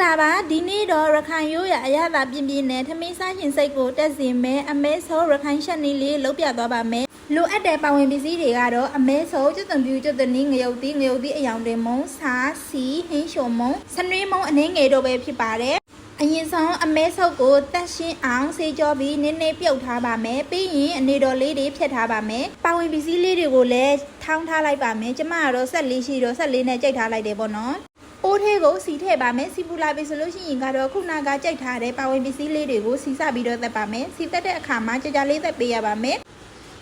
လာပါဒီနေ့တော့ရခိုင်ရိုးရအရသာပြင်းပြင်းနဲ့ထမင်းစားရှင်စိတ်ကိုတက်စီမယ်အမဲဆိုရခိုင်ရှက်နီလေးလုံးပြသွားပါမယ်လိုအပ်တဲ့ပါဝင်ပစ္စည်းတွေကတော့အမဲဆိုကျွတ်သွန်ပြူကျွတ်သွန်နီးငရုတ်သီးအယောင်တင်မုံစားစီဟင်းရှုံမုံစနွေးမုံအနှင်းငယ်တို့ပဲဖြစ်ပါတယ်အရင်ဆုံးအမဲဆုပ်ကိုတက်ရှင်းအောင်ဆေးကြောပြီးနည်းနည်းပြုတ်ထားပါမယ်ပြီးရင်အနေတော်လေးတွေဖြတ်ထားပါမယ်ပါဝင်ပစ္စည်းလေးတွေကိုလည်းထောင်းထားလိုက်ပါမယ်ကျမကတော့ဆက်လေးရှိတော့ဆက်လေးနဲ့ကြိတ်ထားလိုက်တယ်ပေါ့နော်အိုးသေးကိုစီထည့်ပါမယ်စီပူလာပြီဆိုလို့ရှိရင်ကတော့ခုနကကြိတ်ထားတဲ့ပါဝင်ပစ္စည်းလေးတွေကိုစီစပြီးတော့သက်ပါမယ်စီသက်တဲ့အခါမှာကြာလေးသက်ပေးရပါမယ်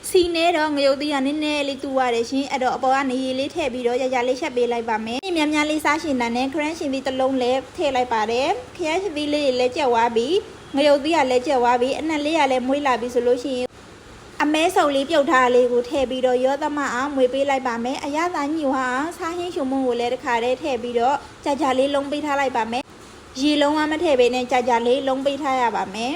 စီနဲ့တော့ငရုတ်သီးကနည်းနည်းလေးတူရတယ်ရှင်အဲ့တော့အပေါ်ကနေရေလေးထည့်ပြီးတော့ကြာလေးချက်ပေးလိုက်ပါမယ်များများလေးစားရှင်တန်းနဲ့ခရမ်းရှင်သီးတစ်လုံးလည်းထည့်လိုက်ပါတယ်ခရမ်းရှင်သီးလေးလည်းကြက်သွားပြီးငရုတ်သီးကလည်းကြက်သွားပြီးအနက်လေးကလည်းမွေးလာပြီဆိုလို့ရှိရင်အမဲဆုံလေးပြုတ်ထားလေးကိုထည့်ပြီးတော့ရောသမအောင်မွေပေးလိုက်ပါမယ်အရသာညှို့အောင်စားဟင်းရှုံမုံကိုလည်းတစ်ခါတည်းထည့်ပြီးတော့ကြာလေးလုံးပေးထားလိုက်ပါမယ်ရေလုံးဝမထည့်ပေးနဲ့ကြာလေးလုံးပေးထားရပါမယ်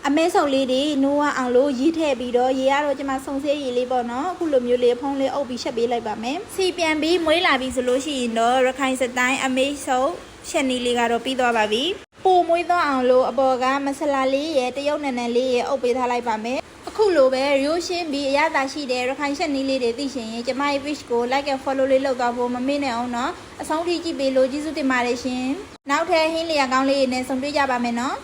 အမဲဆုံလေးတွေနိုးအောင်လို့ရေထည့်ပြီးတော့ရေကတော့ကျမစုံစဲရေလေးပေါ့နော်အခုလိုမျိုးလေးဖုံးလေးအုပ်ပြီးချက်ပေးလိုက်ပါမယ်စီပြန်ပြီးမွေးလာပြီဆိုလို့ရှိရင်တော့ရခိုင်စတိုင်းအမဲဆုံချက်နီလေးကတော့ပြီးသွားပါပြီပိုမွေးသွားအောင်လို့အပေါ်ကမဆလာလေးရဲ့တရုတ်နန်းလေးရဲ့အုပ်ပေးထားလိုက်ပါမယ်အခုလိုပဲရိုးရှင်းပြီးအရသာရှိတဲ့ရခိုင်ချက်နီးလေးတွေသိရှင်ရင်ကျမရဲ့ page ကို like and follow လေးလုပ်သွားဖို့မမေ့နဲ့အောင်နော်အဆုံးထိကြည့်ပေးလို့ကျေးဇူးတင်ပါတယ်ရှင်နောက်ထပ်ဟင်းလျာကောင်းလေးတွေနဲ့ဆုံတွေ့ကြပါမယ်နော်